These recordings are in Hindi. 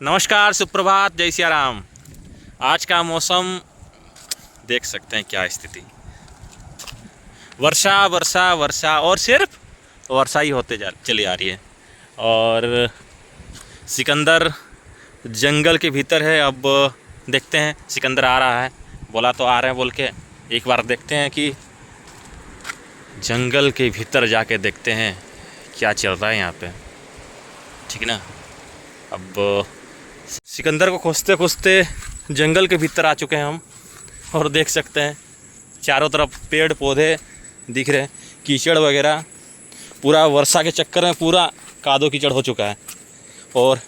नमस्कार, सुप्रभात, जय सिया राम। आज का मौसम देख सकते हैं क्या स्थिति। वर्षा वर्षा वर्षा और सिर्फ वर्षा ही होते चली आ रही है। और सिकंदर जंगल के भीतर है। अब देखते हैं, सिकंदर आ रहा है, बोला तो आ रहे हैं बोल के। एक बार देखते हैं कि जंगल के भीतर जाके देखते हैं क्या चल रहा है यहाँ पे, ठीक ना। अब सिकंदर को खोजते खोजते जंगल के भीतर आ चुके हैं हम, और देख सकते हैं चारों तरफ पेड़ पौधे दिख रहे हैं, कीचड़ वगैरह। पूरा वर्षा के चक्कर में पूरा कादो कीचड़ हो चुका है। और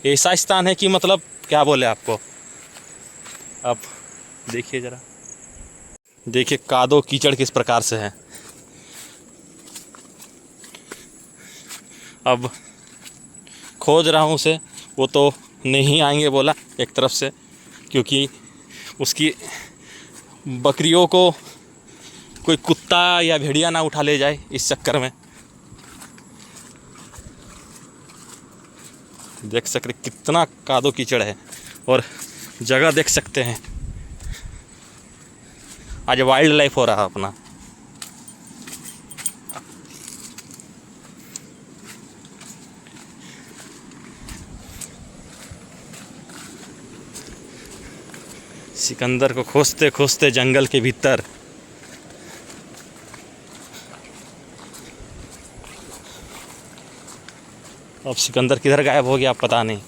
ऐसा स्थान है कि मतलब क्या बोले आपको। अब देखिए ज़रा, देखिए कादो कीचड़ किस प्रकार से है। अब खोज रहा हूँ उसे, वो तो नहीं आएंगे बोला एक तरफ से, क्योंकि उसकी बकरियों को कोई कुत्ता या भेड़िया ना उठा ले जाए इस चक्कर में। देख सकते कितना कादो कीचड़ है, और जगह देख सकते हैं। आज वाइल्ड लाइफ हो रहा है अपना। सिकंदर को खोजते खोजते जंगल के भीतर अब सिकंदर किधर गायब हो गया पता नहीं।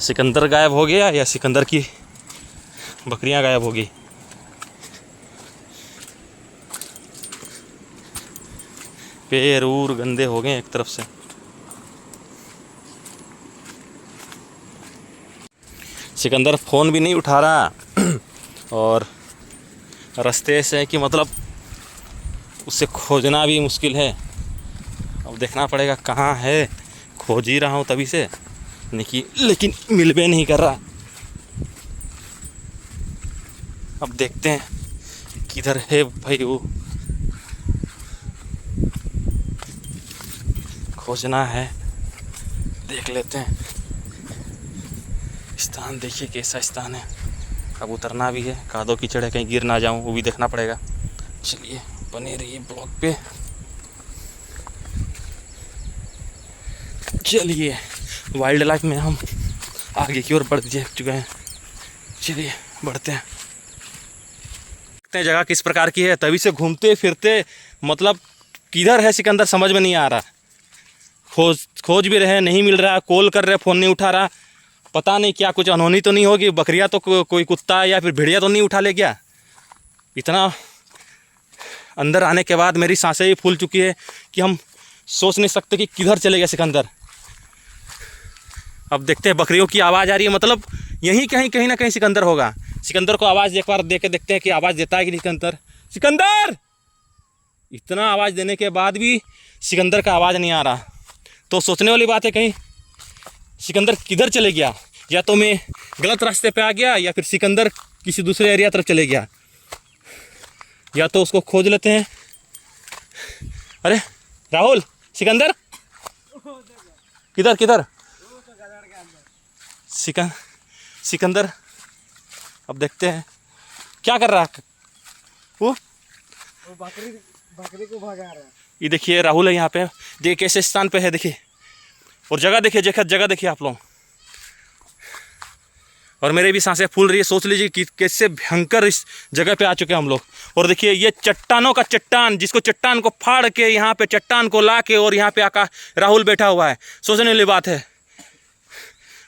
सिकंदर गायब हो गया या सिकंदर की बकरियां गायब हो गई। पैर ऊर गंदे हो गए एक तरफ से। सिकंदर फ़ोन भी नहीं उठा रहा, और रास्ते से कि मतलब उसे खोजना भी मुश्किल है। अब देखना पड़ेगा कहाँ है। खोज ही रहा हूँ तभी से, लेकिन मिल भी नहीं कर रहा। अब देखते हैं किधर है भाई वो। खोजना है, देख लेते हैं। स्थान देखिए कैसा स्थान है। अब उतरना भी है, कादो कीचड़ है, कहीं गिर ना जाऊं, वो भी देखना पड़ेगा। चलिए बने रहिए ब्लॉग पे। चलिए वाइल्ड लाइफ में हम आगे की ओर बढ़ चुके हैं। चलिए बढ़ते हैं, देखते हैं जगह किस प्रकार की है। तभी से घूमते फिरते मतलब किधर है सिकंदर समझ में नहीं आ रहा। खोज भी रहे, नहीं मिल रहा। कॉल कर रहे, फ़ोन नहीं उठा रहा। पता नहीं क्या कुछ अनहोनी तो नहीं होगी। बकरियां तो कोई कुत्ता या फिर भेड़िया तो नहीं उठा ले गया। इतना अंदर आने के बाद मेरी सांसें ही फूल चुकी है कि हम सोच नहीं सकते कि किधर चले गया सिकंदर। अब देखते हैं, बकरियों की आवाज़ आ रही है, मतलब यहीं कहीं ना कहीं सिकंदर होगा। सिकंदर को आवाज़ एक बार दे के देखते हैं कि आवाज़ देता है कि सिकंदर। सिकंदर! इतना आवाज़ देने के बाद भी सिकंदर का आवाज़ नहीं आ रहा। तो सोचने वाली बात है, कहीं सिकंदर किधर चले गया। या तो मैं गलत रास्ते पे आ गया, या फिर सिकंदर किसी दूसरे एरिया तरफ चले गया। या तो उसको खोज लेते हैं। अरे राहुल, सिकंदर किधर किधर? सिकंदर अब देखते हैं क्या कर रहा है वो बकरी को भगा रहा है। ये देखिए राहुल है यहाँ पे। देखिए कैसे स्थान पे है, देखिए। और जगह देखिए, जगह देखिए आप लोग। और मेरे भी सांसें फूल रही है। सोच लीजिए कि कैसे भयंकर इस जगह पे आ चुके हैं हम लोग। और देखिए ये चट्टानों का चट्टान, जिसको चट्टान को फाड़ के यहाँ पे चट्टान को ला के और यहाँ पे आका राहुल बैठा हुआ है। सोचने वाली बात है।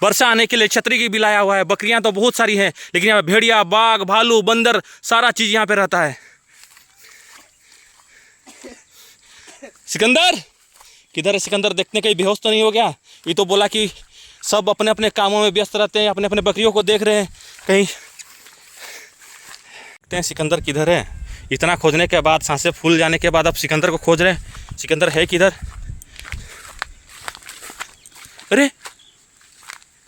वर्षा आने के लिए छतरी की भी लाया हुआ है। बकरियां तो बहुत सारी हैं, लेकिन यहाँ भेड़िया, बाघ, भालू, बंदर, सारा चीज़ यहाँ पे रहता है। सिकंदर किधर है? सिकंदर देखने कहीं बेहोश तो नहीं हो गया? ये तो बोला कि सब अपने अपने कामों में व्यस्त रहते हैं, अपने अपने बकरियों को देख रहे हैं। कहीं देखते हैं सिकंदर किधर है। इतना खोजने के बाद, सांसें फूल जाने के बाद अब सिकंदर को खोज रहे हैं। सिकंदर है किधर? अरे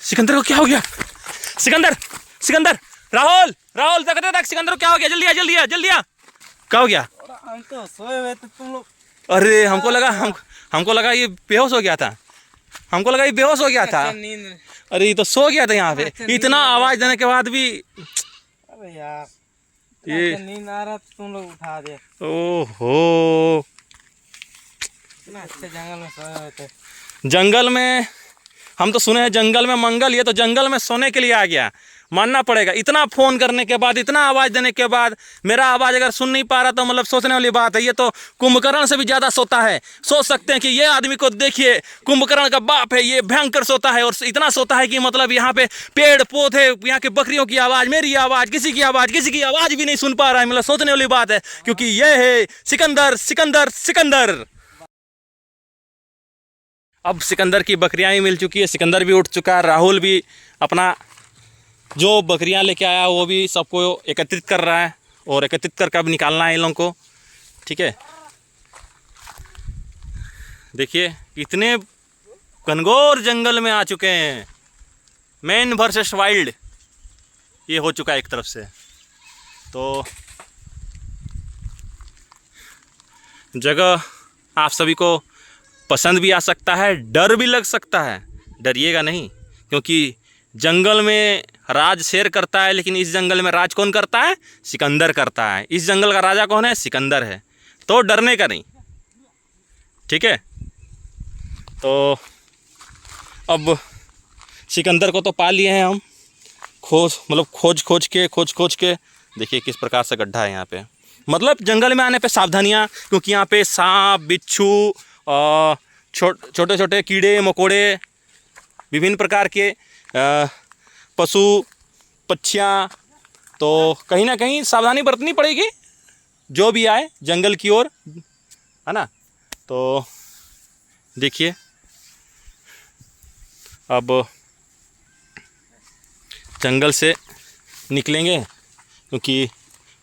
सिकंदर को क्या हो गया? सिकंदर सिकंदर राहुल राहुल तक सिकंदर को क्या हो गया? जल्दी आ जल्दी आ जल्दी आ। क्या हो गया? हम तो सोए हुए थे, तुम लोग। अरे हमको लगा ये बेहोश हो गया था। हमको लगा ये बेहोश हो गया था। नींद। अरे ये तो सो गया था यहाँ पे, इतना आवाज देने के बाद भी। अबे यार ये नींद आ रहा तो तुम लोग उठा दे। ओहो, इतना अच्छे जंगल में सोए हुए थे। जंगल में हम तो सुने हैं जंगल में मंगल, ये तो जंगल में सोने के लिए आ गया। मानना पड़ेगा, इतना फोन करने के बाद, इतना आवाज देने के बाद मेरा आवाज अगर सुन नहीं पा रहा तो मतलब सोचने वाली बात है। ये तो कुंभकर्ण से भी ज्यादा सोता है। सोच सकते हैं कि ये आदमी को देखिए, कुंभकर्ण का बाप है, ये भयंकर सोता है। और इतना सोता है कि मतलब यहाँ पे पेड़ पौधे, यहाँ के बकरियों की आवाज, मेरी आवाज, किसी की आवाज भी नहीं सुन पा रहा है। मतलब सोचने वाली बात है, क्योंकि ये है सिकंदर सिकंदर सिकंदर। अब सिकंदर की बकरियां ही मिल चुकी है, सिकंदर भी उठ चुका है, राहुल भी अपना जो बकरियां लेके आया वो भी सबको एकत्रित कर रहा है, और एकत्रित करके अब निकालना है इन लोगों को। ठीक है, देखिए इतने घनघोर जंगल में आ चुके हैं। मैन वर्सेस वाइल्ड ये हो चुका है एक तरफ से। तो जगह आप सभी को पसंद भी आ सकता है, डर भी लग सकता है। डरिएगा नहीं, क्योंकि जंगल में राज शेर करता है, लेकिन इस जंगल में राज कौन करता है? सिकंदर करता है। इस जंगल का राजा कौन है? सिकंदर है। तो डरने का नहीं, ठीक है। तो अब सिकंदर को तो पा लिए हैं हम, खोज खोज के देखिए किस प्रकार से गड्ढा है यहाँ पे। मतलब जंगल में आने पे सावधानियाँ, क्योंकि यहाँ पे सांप, बिच्छू, छोटे छोटे कीड़े मकोड़े, विभिन्न प्रकार के पशु पक्षियाँ, तो कहीं ना कहीं सावधानी बरतनी पड़ेगी जो भी आए जंगल की ओर, है ना। तो देखिए अब जंगल से निकलेंगे, क्योंकि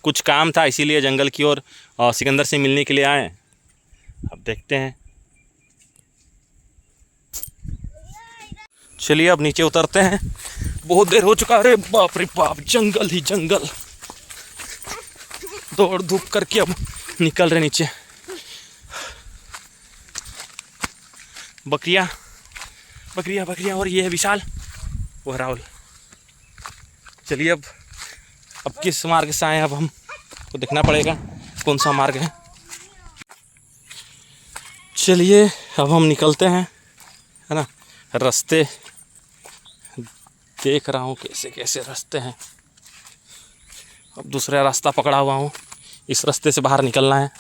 कुछ काम था इसीलिए जंगल की ओर सिकंदर से मिलने के लिए आए। अब देखते हैं, चलिए अब नीचे उतरते हैं। बहुत देर हो चुका। अरे बाप रे बाप, जंगल ही जंगल। दौड़ धूप करके अब निकल रहे नीचे। बकरियाँ बकरियाँ बकरियाँ, और ये है विशाल, वो है राहुल। चलिए अब किस मार्ग से आए, अब हमको देखना पड़ेगा कौन सा मार्ग है। चलिए अब हम निकलते हैं, है ना। रास्ते देख रहा हूँ कैसे कैसे रास्ते हैं। अब दूसरा रास्ता पकड़ा हुआ हूँ, इस रास्ते से बाहर निकलना है।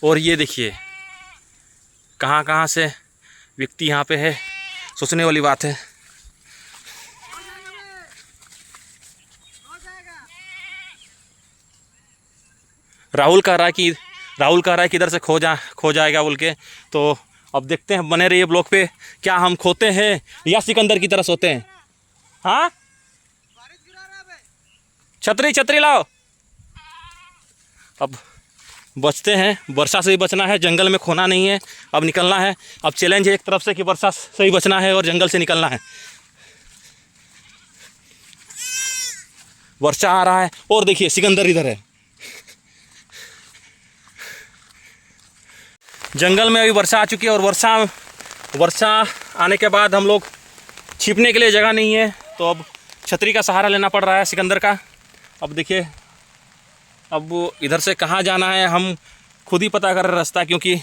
और ये देखिए कहाँ कहाँ से व्यक्ति यहाँ पे है, सोचने वाली बात है। राहुल कह रहा है कि इधर से खो जाएगा बोल के। तो अब देखते हैं, बने रहिए ब्लॉग पे। क्या हम खोते हैं या सिकंदर की तरह सोते हैं? हाँ, छतरी लाओ। अब बचते हैं, वर्षा से ही बचना है, जंगल में खोना नहीं है। अब निकलना है। अब चैलेंज है एक तरफ से कि वर्षा से ही बचना है और जंगल से निकलना है। वर्षा आ रहा है और देखिए सिकंदर इधर है। जंगल में अभी वर्षा आ चुकी है, और वर्षा आने के बाद हम लोग छिपने के लिए जगह नहीं है, तो अब छतरी का सहारा लेना पड़ रहा है सिकंदर का। अब देखिए अब इधर से कहाँ जाना है हम खुद ही पता कर रहे रास्ता, क्योंकि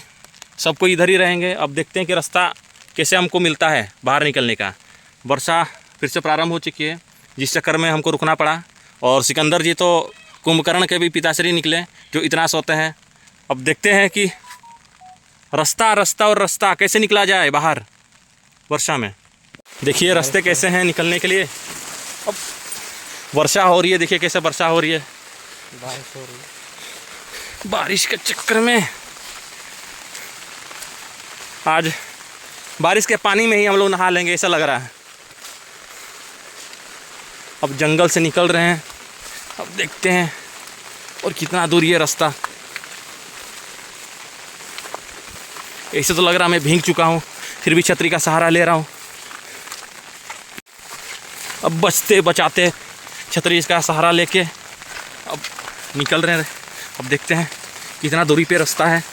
सबको इधर ही रहेंगे। अब देखते हैं कि रास्ता कैसे हमको मिलता है बाहर निकलने का। वर्षा फिर से प्रारंभ हो चुकी है, जिस चक्कर में हमको रुकना पड़ा। और सिकंदर जी तो कुंभकर्ण के भी पिताश्री निकले, जो इतना सोते हैं। अब देखते हैं कि रास्ता कैसे निकला जाए बाहर वर्षा में। देखिए रास्ते कैसे हैं निकलने के लिए। अब वर्षा हो रही है, देखिए कैसे वर्षा हो रही है। बारिश हो रही है। बारिश के चक्कर में आज बारिश के पानी में ही हम लोग नहा लेंगे ऐसा लग रहा है। अब जंगल से निकल रहे हैं, अब देखते हैं और कितना दूर ये रास्ता। ऐसे तो लग रहा मैं भीग चुका हूँ, फिर भी छतरी का सहारा ले रहा हूँ। अब बचते बचाते छतरी का सहारा लेके अब निकल रहे हैं। अब देखते हैं कितना दूरी पे रास्ता है।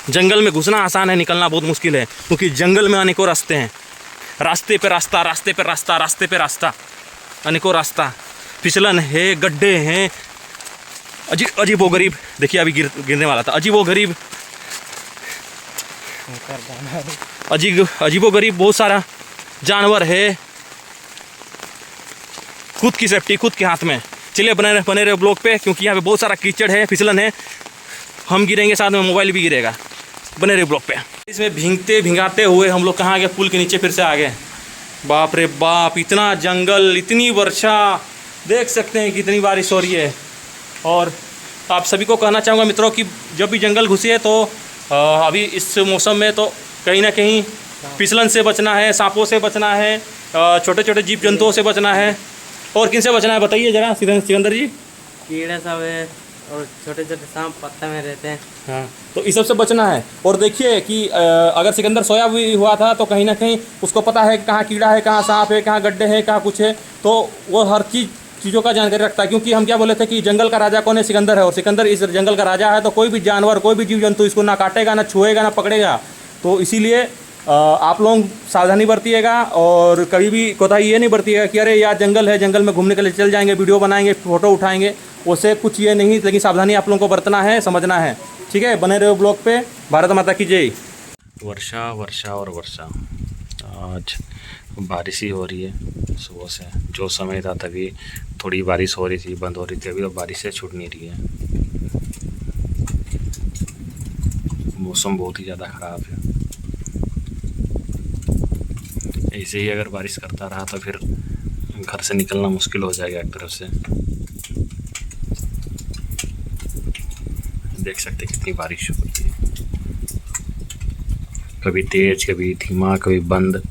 जंगल में घुसना आसान है, निकलना बहुत मुश्किल है, क्योंकि जंगल में अनेकों रास्ते हैं, रास्ते पे रास्ता, रास्ते पे रास्ता, रास्ते पे रास्ता, अनेकों रास्ता, फिसलन है, गड्ढे हैं, अजीब वो गरीब, देखिए अभी गिरने वाला था, अजीब वो गरीब, अजीबो गरीब बहुत सारा जानवर है। खुद की सेफ्टी खुद के हाथ में। चलिए बने रहे ब्लॉग पे, क्योंकि यहाँ पे बहुत सारा कीचड़ है, फिसलन है, हम गिरेंगे, साथ में मोबाइल भी गिरेगा। बने रहे ब्लॉग पे। इसमें भींगते भिंगाते हुए हम लोग कहाँ आ गए, पुल के नीचे फिर से आ गए। बाप रे बाप, इतना जंगल, इतनी वर्षा, देख सकते हैं कितनी बारिश हो रही है। और आप सभी को कहना चाहूँगा मित्रों कि जब भी जंगल घुसिए तो अभी इस मौसम में तो कहीं ना कहीं फिसलन से बचना है, सांपों से बचना है, छोटे छोटे जीव जंतुओं से बचना है। और किन से बचना है बताइए जरा सिकंदर जी। कीड़े सब है और छोटे छोटे सांप पत्ता में रहते हैं। हाँ, तो इस सब से बचना है। और देखिए कि अगर सिकंदर सोया भी हुआ था तो कहीं ना कहीं उसको पता है कि कहाँ कीड़ा है, कहाँ सांप है, कहाँ गड्ढे हैं, कहाँ कुछ है, तो वो हर चीज़ों का जानकारी रखता है। क्योंकि हम क्या बोले थे कि जंगल का राजा कौन है, सिकंदर है, और सिकंदर इस जंगल का राजा है। तो कोई भी जानवर, कोई भी जीव जंतु इसको ना काटेगा, ना छुएगा, ना पकड़ेगा। तो इसीलिए आप लोग सावधानी बरतिएगा और कभी भी कोताही ये नहीं बरतिएगा कि अरे यार जंगल है, जंगल में घूमने के लिए चल जाएंगे, वीडियो बनाएंगे, फ़ोटो उठाएंगे, उससे कुछ ये नहीं। लेकिन सावधानी आप लोगों को बरतना है, समझना है, ठीक है। बने रहो ब्लॉग पे। भारत माता की जय। वर्षा वर्षा और वर्षा, आज बारिश ही हो रही है सुबह से। जो समय था तभी थोड़ी बारिश हो रही थी, बंद हो रही थी, अभी तो बारिश से छूट नहीं रही है। मौसम बहुत ही ज़्यादा ख़राब है। ऐसे ही अगर बारिश करता रहा तो फिर घर से निकलना मुश्किल हो जाएगा एक तरफ से। देख सकते कितनी बारिश हो रही है, कभी तेज, कभी धीमा, कभी बंद।